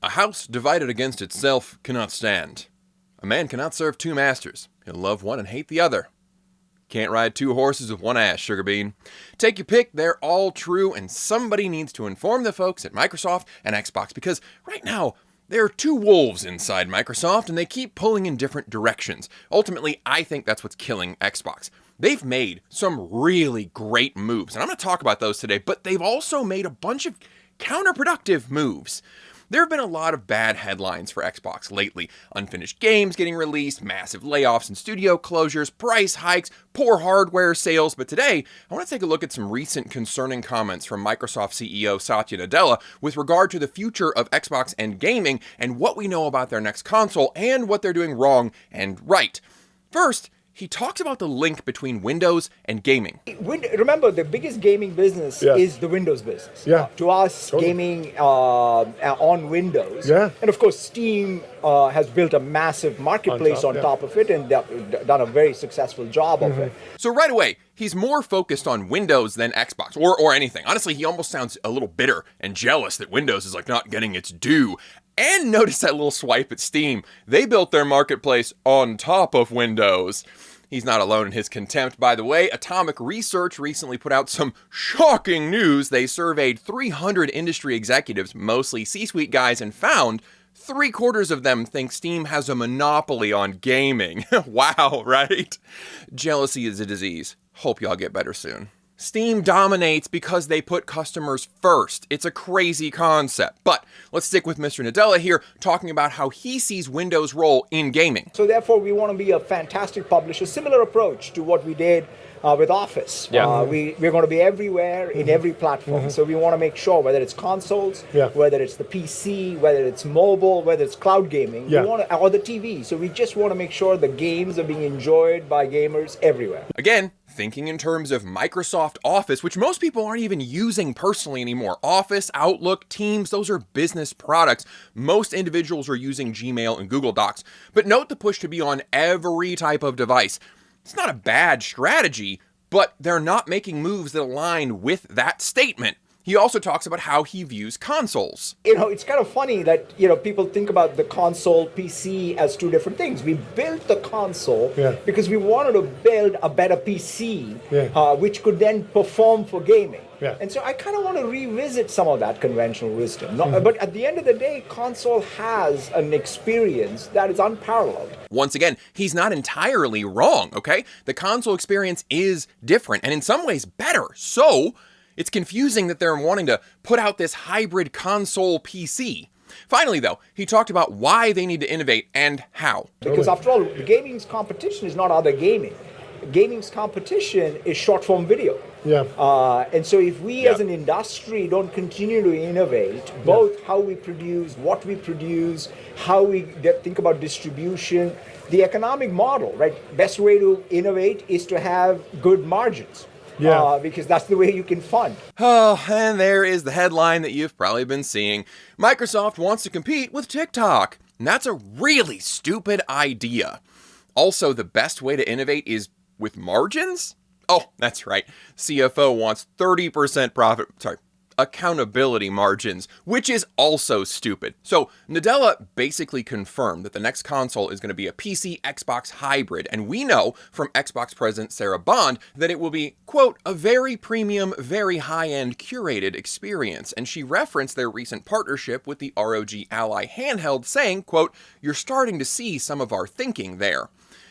A house divided against itself cannot stand. A man cannot serve two masters. He'll love one and hate the other. Can't ride two horses with one ass, sugar bean. Take your pick, they're all true, and somebody needs to inform the folks at Microsoft and Xbox, because right now, there are two wolves inside Microsoft, and they keep pulling in different directions. Ultimately, I think that's what's killing Xbox. They've made some really great moves, and I'm going to talk about those today, but they've also made a bunch of counterproductive moves. There have been a lot of bad headlines for Xbox lately. Unfinished games getting released, massive layoffs and studio closures, price hikes, poor hardware sales. But today, I want to take a look at some recent concerning comments from Microsoft CEO Satya Nadella with regard to the future of Xbox and gaming and what we know about their next console and what they're doing wrong and right. First, he talks about the link between Windows and gaming. Remember, the biggest gaming business is the Windows business. To us, gaming on Windows. And of course, Steam has built a massive marketplace on top of it and done a very successful job of it. So right away, he's more focused on Windows than Xbox or anything. Honestly, he almost sounds a little bitter and jealous that Windows is like not getting its due. And notice that little swipe at Steam. They built their marketplace on top of Windows. He's not alone in his contempt, by the way. Atomic Research recently put out some shocking news. They surveyed 300 industry executives, mostly C-suite guys, and found 3/4 of them think Steam has a monopoly on gaming. Wow, right? Jealousy is a disease. Hope y'all get better soon. Steam dominates because they put customers first. It's a crazy concept. But let's stick with Mr. Nadella here, talking about how he sees Windows' role in gaming. So therefore, we want to be a fantastic publisher, similar approach to what we did with Office. We're going to be everywhere in every platform. So we want to make sure, whether it's consoles, whether it's the PC, whether it's mobile, whether it's cloud gaming, we want to, or the TV. So we just want to make sure the games are being enjoyed by gamers everywhere. Again, thinking in terms of Microsoft Office, which most people aren't even using personally anymore. Office, Outlook, Teams, those are business products. Most individuals are using Gmail and Google Docs. But note the push to be on every type of device. It's not a bad strategy, but they're not making moves that align with that statement. He also talks about how he views consoles. It's kind of funny that, people think about the console, PC as two different things. We built the console because we wanted to build a better PC, which could then perform for gaming. And so I kind of want to revisit some of that conventional wisdom. But at the end of the day, console has an experience that is unparalleled. Once again, he's not entirely wrong, okay? The console experience is different and in some ways better. So it's confusing that they're wanting to put out this hybrid console PC. Finally, though, he talked about why they need to innovate and how. Because after all, the gaming's competition is not other gaming. Gaming's competition is short-form video. And so if we as an industry don't continue to innovate, both how we produce, what we produce, how we think about distribution, the economic model, right? Best way to innovate is to have good margins. Because that's the way you can fund. Oh, and there is the headline that you've probably been seeing. Microsoft wants to compete with TikTok. And that's a really stupid idea. Also, the best way to innovate is with margins? Oh, that's right. CFO wants 30% accountability margins, which is also stupid. So Nadella basically confirmed that the next console is going to be a PC Xbox hybrid, and we know from Xbox President Sarah Bond that it will be, quote, a very premium, very high-end curated experience, and she referenced their recent partnership with the ROG Ally handheld, saying, quote, you're starting to see some of our thinking there.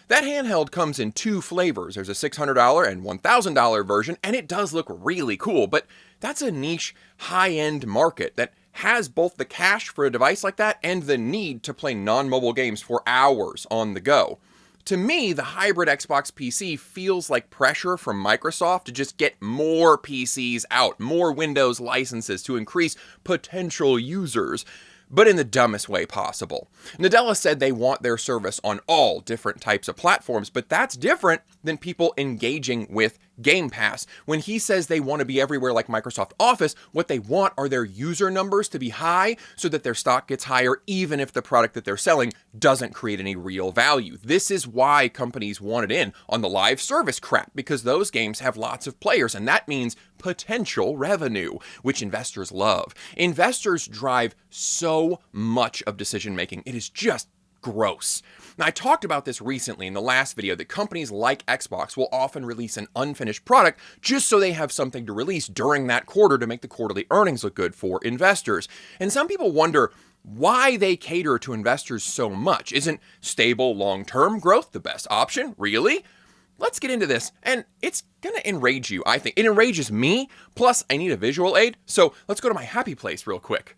That handheld comes in two flavors. There's a $600 and $1,000 version, and it does look really cool, but that's a niche, high-end market that has both the cash for a device like that and the need to play non-mobile games for hours on the go. To me, the hybrid Xbox PC feels like pressure from Microsoft to just get more PCs out, more Windows licenses to increase potential users, but in the dumbest way possible. Nadella said they want their service on all different types of platforms, but that's different than people engaging with Game Pass. When he says they want to be everywhere like Microsoft Office, what they want are their user numbers to be high so that their stock gets higher even if the product that they're selling doesn't create any real value. This is why companies wanted in on the live service crap, because those games have lots of players, and that means potential revenue, which investors love. Investors drive so much of decision making. It is just gross. Now, I talked about this recently in the last video that companies like Xbox will often release an unfinished product just so they have something to release during that quarter to make the quarterly earnings look good for investors. And some people wonder why they cater to investors so much. Isn't stable long-term growth the best option? Really? Let's get into this, and it's gonna enrage you, I think. It enrages me, plus I need a visual aid, so let's go to my happy place real quick.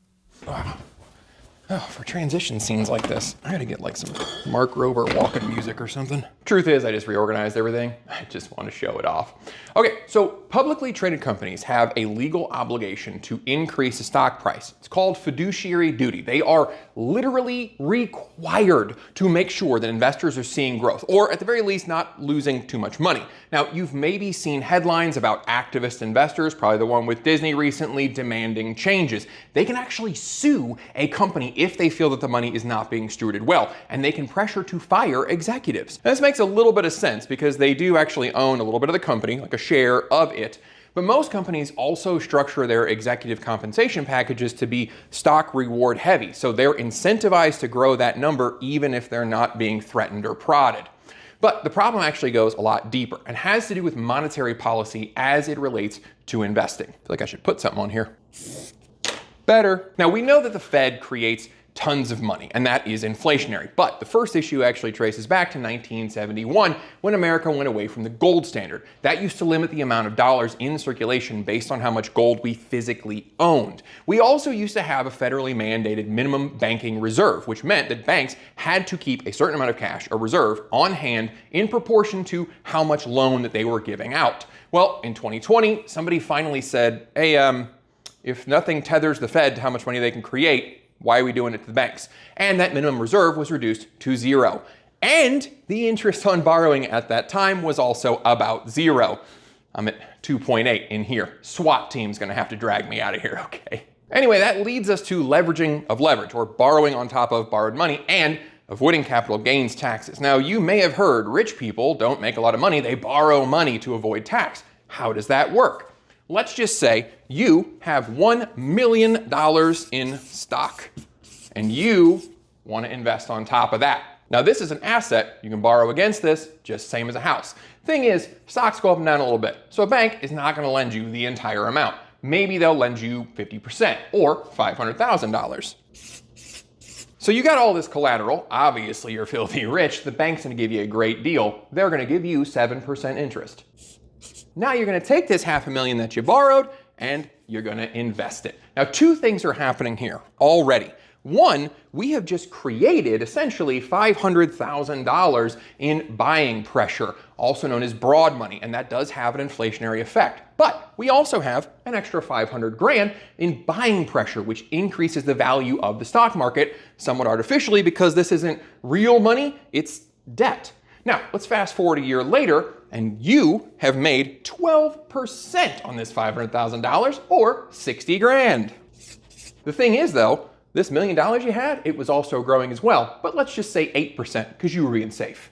Oh, for transition scenes like this, I gotta get like some Mark Rober walking music or something. Truth is, I just reorganized everything. I just want to show it off. Okay, so publicly traded companies have a legal obligation to increase the stock price. It's called fiduciary duty. They are literally required to make sure that investors are seeing growth, or at the very least, not losing too much money. Now, you've maybe seen headlines about activist investors, probably the one with Disney recently, demanding changes. They can actually sue a company if they feel that the money is not being stewarded well, and they can pressure to fire executives. Now, this makes a little bit of sense because they do actually own a little bit of the company, like a share of it. But most companies also structure their executive compensation packages to be stock reward heavy. So they're incentivized to grow that number even if they're not being threatened or prodded. But the problem actually goes a lot deeper and has to do with monetary policy as it relates to investing. I feel like I should put something on here. Better. Now, we know that the Fed creates tons of money, and that is inflationary. But the first issue actually traces back to 1971 when America went away from the gold standard. That used to limit the amount of dollars in circulation based on how much gold we physically owned. We also used to have a federally mandated minimum banking reserve, which meant that banks had to keep a certain amount of cash, a reserve, on hand in proportion to how much loan that they were giving out. Well, in 2020, somebody finally said, hey, if nothing tethers the Fed to how much money they can create, why are we doing it to the banks? And that minimum reserve was reduced to zero. And the interest on borrowing at that time was also about zero. I'm at 2.8 in here. SWAT team's gonna have to drag me out of here, okay? Anyway, that leads us to leveraging of leverage, or borrowing on top of borrowed money, and avoiding capital gains taxes. Now, you may have heard rich people don't make a lot of money, they borrow money to avoid tax. How does that work? Let's just say you have $1 million in stock and you want to invest on top of that. Now, this is an asset. You can borrow against this, just same as a house. Thing is, stocks go up and down a little bit. So a bank is not going to lend you the entire amount. Maybe they'll lend you 50% or $500,000. So you got all this collateral. Obviously, you're filthy rich. The bank's going to give you a great deal. They're going to give you 7% interest. Now you're going to take this $500,000 that you borrowed and you're going to invest it. Now, two things are happening here already. One, we have just created essentially $500,000 in buying pressure, also known as broad money, and that does have an inflationary effect. But we also have an extra $500,000 in buying pressure, which increases the value of the stock market somewhat artificially because this isn't real money, it's debt. Now, let's fast forward a year later, and you have made 12% on this $500,000 or 60 grand. The thing is though, this $1 million you had, it was also growing as well, but let's just say 8% because you were being safe.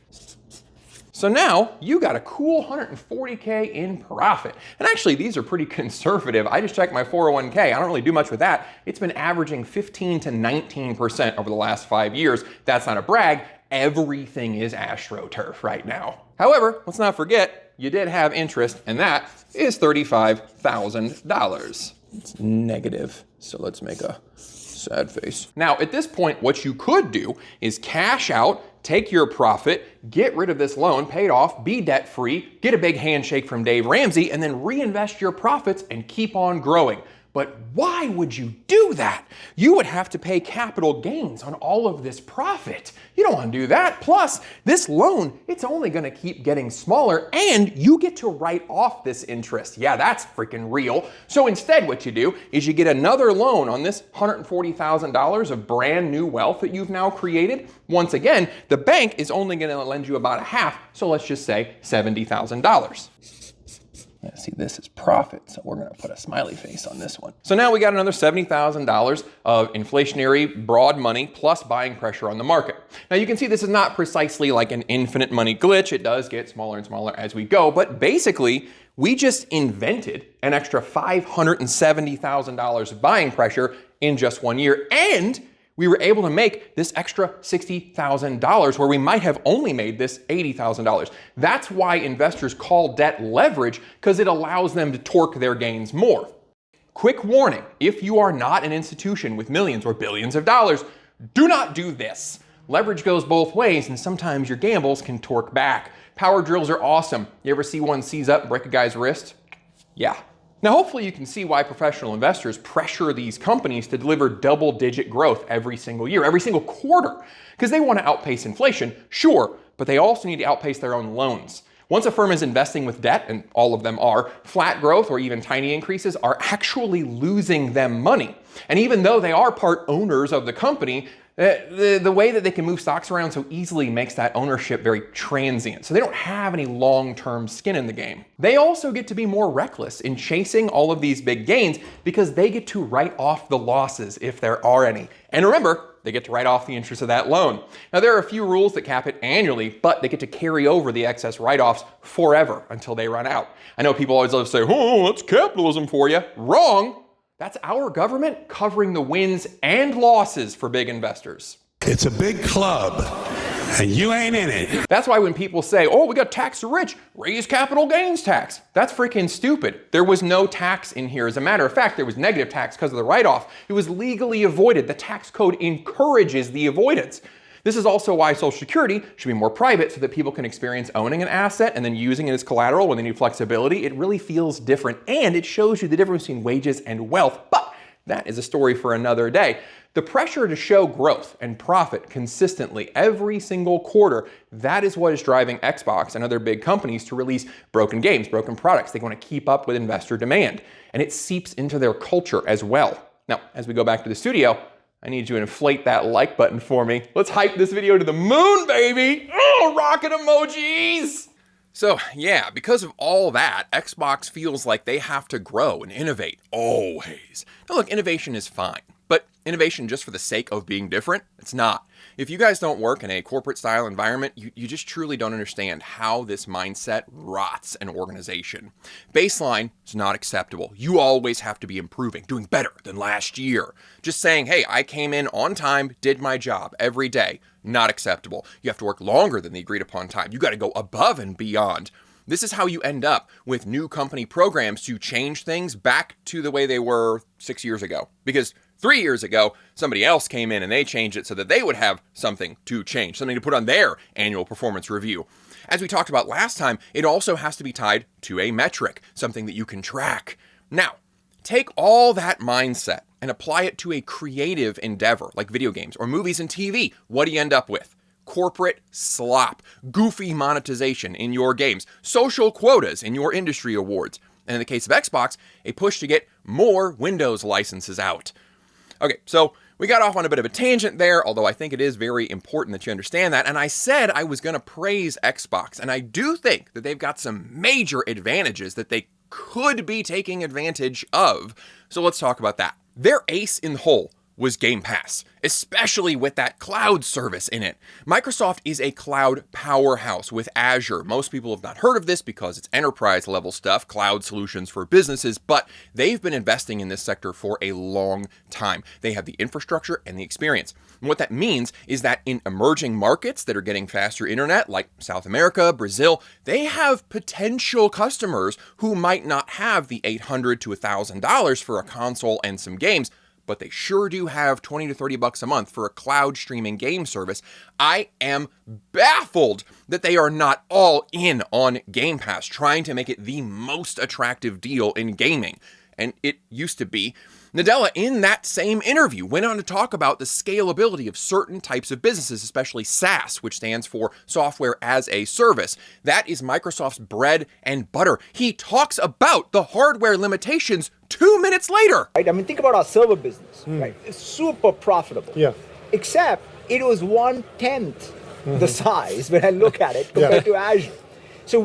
So now you got a cool $140K in profit. And actually, these are pretty conservative. I just checked my 401k. I don't really do much with that. It's been averaging 15 to 19% over the last 5 years. That's not a brag. Everything is AstroTurf right now. However, let's not forget, you did have interest, and that is $35,000. It's negative, so let's make a sad face. Now, at this point, what you could do is cash out, take your profit, get rid of this loan, pay it off, be debt-free, get a big handshake from Dave Ramsey, and then reinvest your profits and keep on growing. But why would you do that? You would have to pay capital gains on all of this profit. You don't want to do that. Plus, this loan, it's only going to keep getting smaller and you get to write off this interest. Yeah, that's freaking real. So instead, what you do is you get another loan on this $140,000 of brand new wealth that you've now created. Once again, the bank is only going to lend you about a half. So let's just say $70,000. Yeah, see, this is profit, so we're going to put a smiley face on this one. So now we got another $70,000 of inflationary broad money plus buying pressure on the market. Now you can see this is not precisely like an infinite money glitch. It does get smaller and smaller as we go, but basically we just invented an extra $570,000 of buying pressure in just 1 year, and we were able to make this extra $60,000 where we might have only made this $80,000. That's why investors call debt leverage, because it allows them to torque their gains more. Quick warning, if you are not an institution with millions or billions of dollars, do not do this. Leverage goes both ways, and sometimes your gambles can torque back. Power drills are awesome. You ever see one seize up and break a guy's wrist? Yeah. Now, hopefully you can see why professional investors pressure these companies to deliver double-digit growth every single year, every single quarter, because they want to outpace inflation, sure, but they also need to outpace their own loans. Once a firm is investing with debt, and all of them are, flat growth or even tiny increases are actually losing them money. And even though they are part owners of the company, the way that they can move stocks around so easily makes that ownership very transient. So they don't have any long-term skin in the game. They also get to be more reckless in chasing all of these big gains because they get to write off the losses if there are any. And remember, they get to write off the interest of that loan. Now, there are a few rules that cap it annually, but they get to carry over the excess write-offs forever until they run out. I know people always love to say, oh, that's capitalism for you. Wrong. That's our government covering the wins and losses for big investors. It's a big club, and you ain't in it. That's why when people say, oh, we got tax the rich, raise capital gains tax, that's freaking stupid. There was no tax in here. As a matter of fact, there was negative tax because of the write-off. It was legally avoided. The tax code encourages the avoidance. This is also why Social Security should be more private so that people can experience owning an asset and then using it as collateral when they need flexibility. It really feels different, and it shows you the difference between wages and wealth. But that is a story for another day. The pressure to show growth and profit consistently every single quarter, that is what is driving Xbox and other big companies to release broken games, broken products. They want to keep up with investor demand, and it seeps into their culture as well. Now, as we go back to the studio, I need you to inflate that like button for me. Let's hype this video to the moon, baby! Oh, rocket emojis! So, yeah, because of all that, Xbox feels like they have to grow and innovate always. Now look, innovation is fine, but innovation just for the sake of being different, it's not. If you guys don't work in a corporate-style environment, you just truly don't understand how this mindset rots an organization. Baseline is not acceptable. You always have to be improving, doing better than last year. Just saying, hey, I came in on time, did my job every day, not acceptable. You have to work longer than the agreed upon time. You got to go above and beyond. This is how you end up with new company programs to change things back to the way they were 6 years ago. Because 3 years ago, somebody else came in and they changed it so that they would have something to change, something to put on their annual performance review. As we talked about last time, it also has to be tied to a metric, something that you can track. Now, take all that mindset and apply it to a creative endeavor like video games or movies and TV. What do you end up with? Corporate slop, goofy monetization in your games, social quotas in your industry awards, and in the case of Xbox, a push to get more Windows licenses out. Okay, so we got off on a bit of a tangent there, although I think it is very important that you understand that, and I said I was going to praise Xbox, and I do think that they've got some major advantages that they could be taking advantage of, so let's talk about that. Their ace in the hole was Game Pass, especially with that cloud service in it. Microsoft is a cloud powerhouse with Azure. Most people have not heard of this because it's enterprise level stuff, cloud solutions for businesses, but they've been investing in this sector for a long time. They have the infrastructure and the experience. And what that means is that in emerging markets that are getting faster internet, like South America, Brazil, they have potential customers who might not have the $800 to $1,000 for a console and some games, but they sure do have $20 to $30 a month for a cloud streaming game service. I am baffled that they are not all in on Game Pass, trying to make it the most attractive deal in gaming. And it used to be. Nadella, in that same interview, went on to talk about the scalability of certain types of businesses, especially SaaS, which stands for Software as a Service. That is Microsoft's bread and butter. He talks about the hardware limitations 2 minutes later. Right? I mean, think about our server business, right? It's super profitable. Yeah. Except it was 1/10 the size when I look at it compared to Azure. So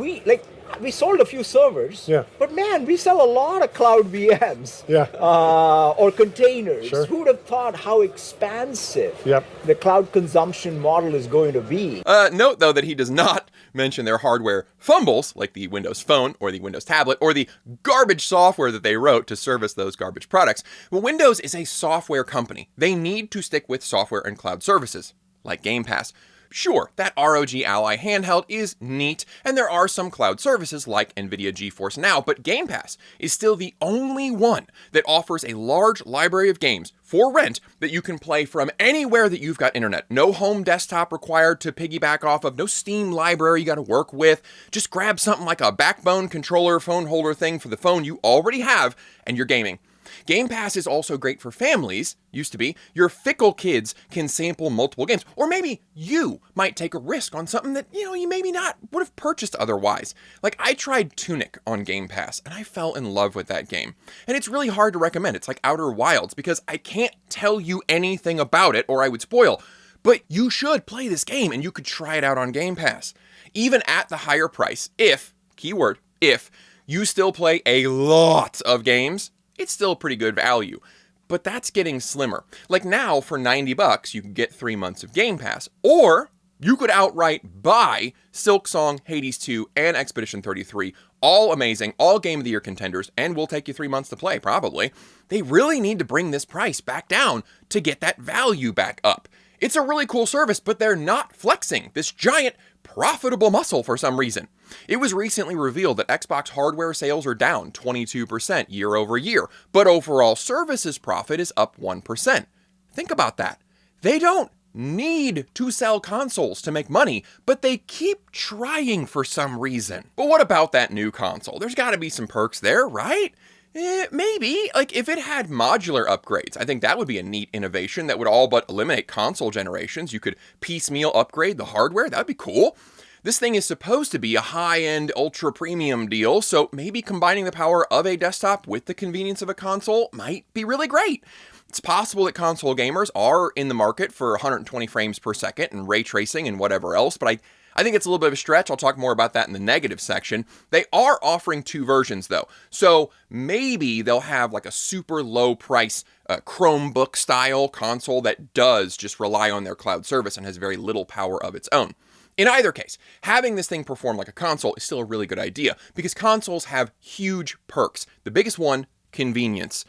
we sold a few servers, but man, we sell a lot of cloud VMs or containers. Sure. Who would have thought how expansive the cloud consumption model is going to be? Note, though, that he does not mention their hardware fumbles, like the Windows Phone or the Windows Tablet or the garbage software that they wrote to service those garbage products. Well, Windows is a software company. They need to stick with software and cloud services, like Game Pass. Sure, that ROG Ally handheld is neat, and there are some cloud services like NVIDIA GeForce Now, but Game Pass is still the only one that offers a large library of games for rent that you can play from anywhere that you've got internet. No home desktop required to piggyback off of, no Steam library you gotta work with. Just grab something like a Backbone controller phone holder thing for the phone you already have, and you're gaming. Game Pass is also great for families, used to be. Your fickle kids can sample multiple games, or maybe you might take a risk on something that, you maybe not would have purchased otherwise. Like, I tried Tunic on Game Pass, and I fell in love with that game. And it's really hard to recommend. It's like Outer Wilds, because I can't tell you anything about it, or I would spoil. But you should play this game, and you could try it out on Game Pass. Even at the higher price, if, keyword, if, you still play a lot of games, it's still pretty good value. But that's getting slimmer. Like now, for $90, you can get 3 months of Game Pass. Or you could outright buy Silksong, Hades 2, and Expedition 33. All amazing, all Game of the Year contenders, and will take you 3 months to play, probably. They really need to bring this price back down to get that value back up. It's a really cool service, but they're not flexing this giant profitable muscle for some reason. It was recently revealed that Xbox hardware sales are down 22% year over year, but overall services profit is up 1%. Think about that. They don't need to sell consoles to make money, but they keep trying for some reason. But what about that new console? There's got to be some perks there, right? Maybe. Like, if it had modular upgrades, I think that would be a neat innovation that would all but eliminate console generations. You could piecemeal upgrade the hardware. That would be cool. This thing is supposed to be a high-end, ultra-premium deal, so maybe combining the power of a desktop with the convenience of a console might be really great. It's possible that console gamers are in the market for 120 frames per second and ray tracing and whatever else, but I think it's a little bit of a stretch. I'll talk more about that in the negative section. They are offering 2 versions, though. So maybe they'll have like a super low price Chromebook style console that does just rely on their cloud service and has very little power of its own. In either case, having this thing perform like a console is still a really good idea because consoles have huge perks. The biggest one, convenience.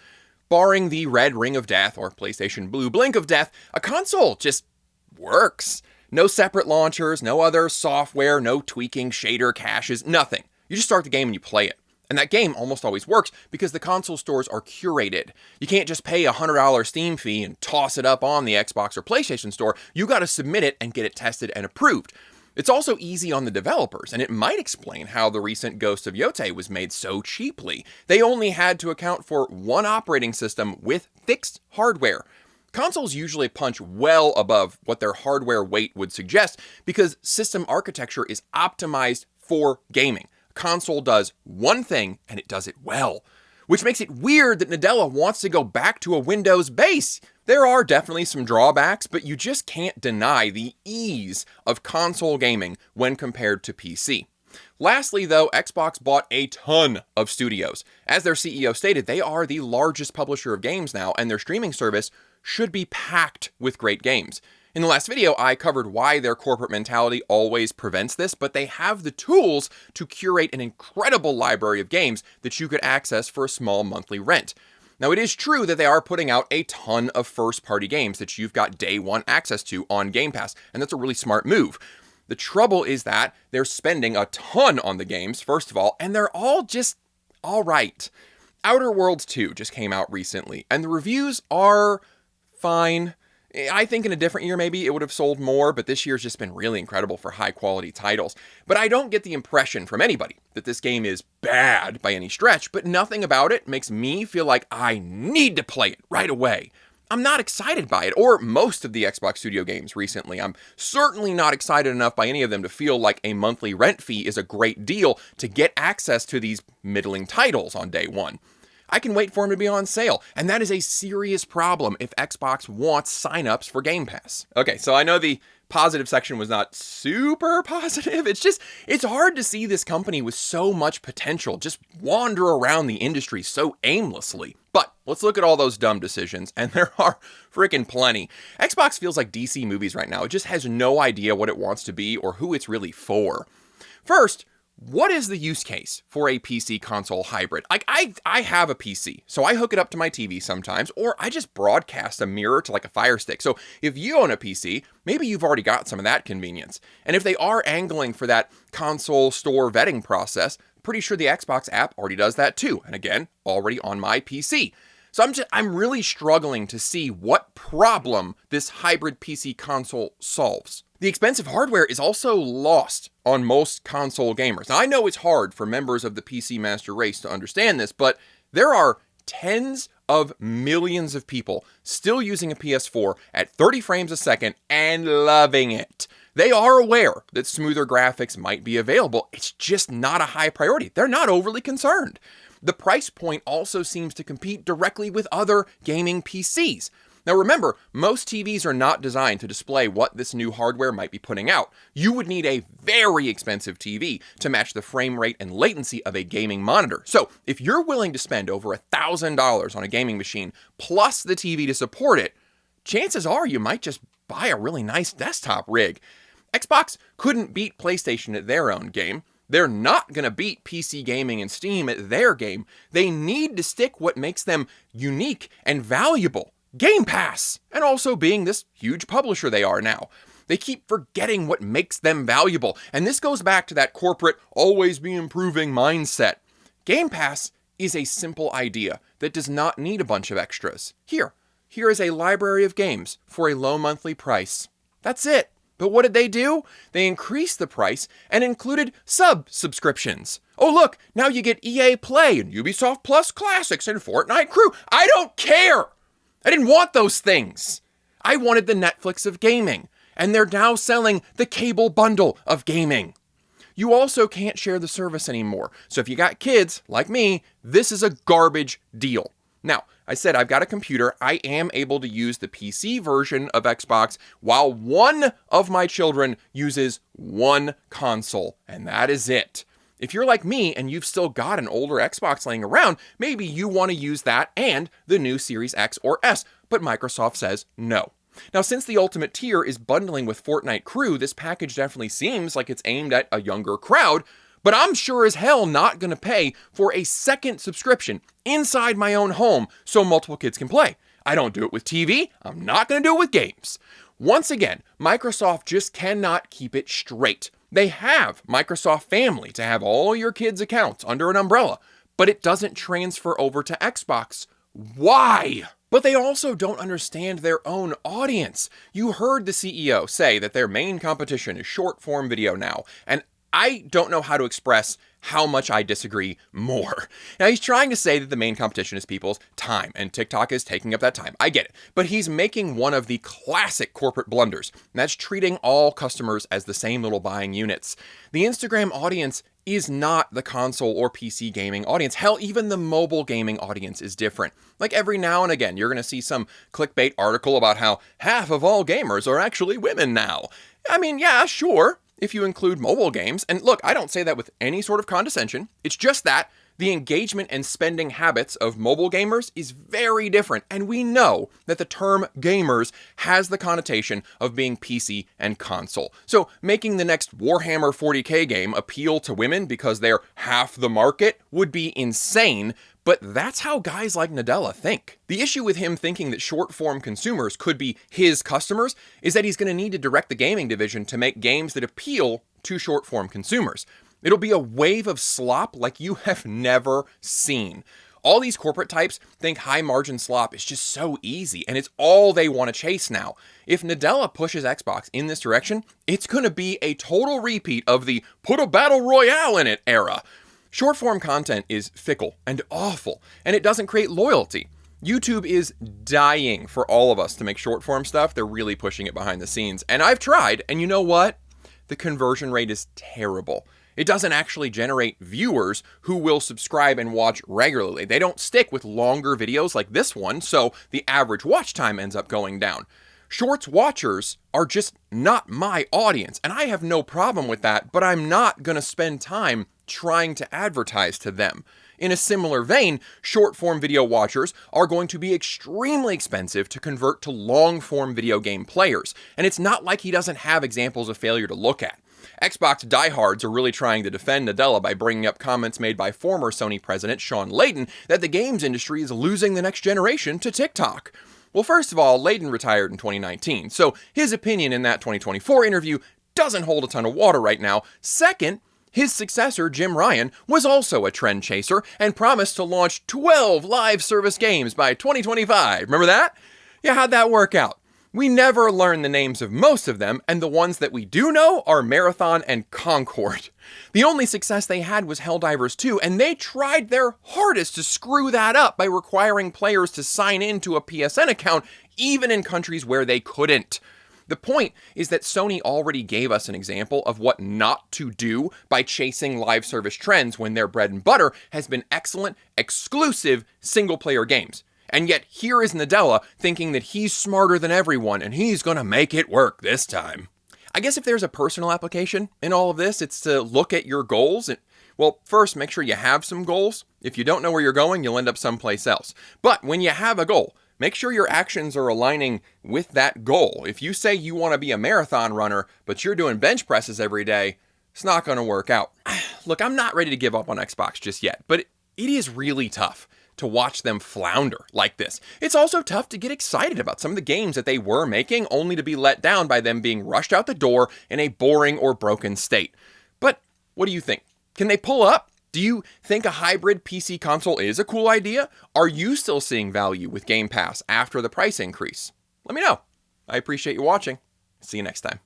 Barring the red ring of death or PlayStation Blue blink of death, a console just works. No separate launchers, no other software, no tweaking, shader, caches, nothing. You just start the game and you play it. And that game almost always works because the console stores are curated. You can't just pay a $100 Steam fee and toss it up on the Xbox or PlayStation store. You got to submit it and get it tested and approved. It's also easy on the developers, and it might explain how the recent Ghost of Yotei was made so cheaply. They only had to account for one operating system with fixed hardware. Consoles usually punch well above what their hardware weight would suggest because system architecture is optimized for gaming. A console does one thing, and it does it well, which makes it weird that Nadella wants to go back to a Windows base. There are definitely some drawbacks, but you just can't deny the ease of console gaming when compared to PC. Lastly, though, Xbox bought a ton of studios. As their CEO stated, they are the largest publisher of games now, and their streaming service should be packed with great games. In the last video, I covered why their corporate mentality always prevents this, but they have the tools to curate an incredible library of games that you could access for a small monthly rent. Now, it is true that they are putting out a ton of first-party games that you've got day one access to on Game Pass, and that's a really smart move. The trouble is that they're spending a ton on the games, first of all, and they're all just all right. Outer Worlds 2 just came out recently, and the reviews are fine. I think in a different year, maybe it would have sold more, but this year's just been really incredible for high-quality titles. But I don't get the impression from anybody that this game is bad by any stretch, but nothing about it makes me feel like I need to play it right away. I'm not excited by it, or most of the Xbox Studio games recently. I'm certainly not excited enough by any of them to feel like a monthly rent fee is a great deal to get access to these middling titles on day one. I can wait for them to be on sale, and that is a serious problem if Xbox wants signups for Game Pass. Okay, so I know the positive section was not super positive. It's hard to see this company with so much potential just wander around the industry so aimlessly. But let's look at all those dumb decisions, and there are freaking plenty. Xbox feels like DC movies right now. It just has no idea what it wants to be or who it's really for. First, what is the use case for a PC console hybrid? Like, I have a PC, so I hook it up to my TV sometimes, or I just broadcast a mirror to like a Fire Stick. So if you own a PC, maybe you've already got some of that convenience. And if they are angling for that console store vetting process, pretty sure the Xbox app already does that too. And again, already on my PC. So I'm really struggling to see what problem this hybrid PC console solves. The expensive hardware is also lost on most console gamers. Now, I know it's hard for members of the PC master race to understand this, but there are tens of millions of people still using a PS4 at 30 frames a second and loving it. They are aware that smoother graphics might be available. It's just not a high priority. They're not overly concerned. The price point also seems to compete directly with other gaming PCs. Now remember, most TVs are not designed to display what this new hardware might be putting out. You would need a very expensive TV to match the frame rate and latency of a gaming monitor. So if you're willing to spend over $1,000 on a gaming machine plus the TV to support it, chances are you might just buy a really nice desktop rig. Xbox couldn't beat PlayStation at their own game. They're not going to beat PC gaming and Steam at their game. They need to stick what makes them unique and valuable. Game Pass, and also being this huge publisher they are now. They keep forgetting what makes them valuable, and this goes back to that corporate, always be improving mindset. Game Pass is a simple idea that does not need a bunch of extras. Here is a library of games for a low monthly price. That's it. But what did they do? They increased the price and included subscriptions. Oh look, now you get EA Play and Ubisoft Plus Classics and Fortnite Crew. I don't care! I didn't want those things. I wanted the Netflix of gaming, and they're now selling the cable bundle of gaming. You also can't share the service anymore. So if you got kids, like me, this is a garbage deal. Now, I said I've got a computer. I am able to use the PC version of Xbox while one of my children uses one console, and that is it. If you're like me and you've still got an older Xbox laying around, maybe you want to use that and the new Series X or S, but Microsoft says no. Now, since the Ultimate tier is bundling with Fortnite Crew, this package definitely seems like it's aimed at a younger crowd, but I'm sure as hell not going to pay for a second subscription inside my own home so multiple kids can play. I don't do it with TV. I'm not going to do it with games. Once again, Microsoft just cannot keep it straight. They have Microsoft Family to have all your kids' accounts under an umbrella, but it doesn't transfer over to Xbox. Why? But they also don't understand their own audience. You heard the CEO say that their main competition is short-form video now, and I don't know how to express how much I disagree more. Now, he's trying to say that the main competition is people's time, and TikTok is taking up that time. I get it. But he's making one of the classic corporate blunders, and that's treating all customers as the same little buying units. The Instagram audience is not the console or PC gaming audience. Hell, even the mobile gaming audience is different. Like every now and again, you're going to see some clickbait article about how half of all gamers are actually women now. I mean, yeah, sure, if you include mobile games. And look, I don't say that with any sort of condescension. It's just that the engagement and spending habits of mobile gamers is very different. And we know that the term gamers has the connotation of being PC and console. So making the next Warhammer 40K game appeal to women because they're half the market would be insane. But that's how guys like Nadella think. The issue with him thinking that short-form consumers could be his customers is that he's going to need to direct the gaming division to make games that appeal to short-form consumers. It'll be a wave of slop like you have never seen. All these corporate types think high-margin slop is just so easy, and it's all they want to chase now. If Nadella pushes Xbox in this direction, it's going to be a total repeat of the put a battle royale in it era. Short-form content is fickle and awful, and it doesn't create loyalty. YouTube is dying for all of us to make short-form stuff. They're really pushing it behind the scenes, and I've tried, and you know what? The conversion rate is terrible. It doesn't actually generate viewers who will subscribe and watch regularly. They don't stick with longer videos like this one, so the average watch time ends up going down. Shorts watchers are just not my audience, and I have no problem with that, but I'm not going to spend time trying to advertise to them. In a similar vein, short-form video watchers are going to be extremely expensive to convert to long-form video game players, and it's not like he doesn't have examples of failure to look at. Xbox diehards are really trying to defend Nadella by bringing up comments made by former Sony president Sean Layden that the games industry is losing the next generation to TikTok. Well, first of all, Layden retired in 2019, so his opinion in that 2024 interview doesn't hold a ton of water right now. Second, his successor, Jim Ryan, was also a trend chaser and promised to launch 12 live service games by 2025. Remember that? Yeah, how'd that work out? We never learn the names of most of them, and the ones that we do know are Marathon and Concord. The only success they had was Helldivers 2, and they tried their hardest to screw that up by requiring players to sign in to a PSN account, even in countries where they couldn't. The point is that Sony already gave us an example of what not to do by chasing live service trends when their bread and butter has been excellent, exclusive, single-player games. And yet here is Nadella thinking that he's smarter than everyone and he's gonna make it work this time. I guess if there's a personal application in all of this, it's to look at your goals. Well, first, make sure you have some goals. If you don't know where you're going, you'll end up someplace else. But when you have a goal, make sure your actions are aligning with that goal. If you say you want to be a marathon runner, but you're doing bench presses every day, it's not going to work out. Look, I'm not ready to give up on Xbox just yet, but it is really tough to watch them flounder like this. It's also tough to get excited about some of the games that they were making, only to be let down by them being rushed out the door in a boring or broken state. But what do you think? Can they pull up? Do you think a hybrid PC console is a cool idea? Are you still seeing value with Game Pass after the price increase? Let me know. I appreciate you watching. See you next time.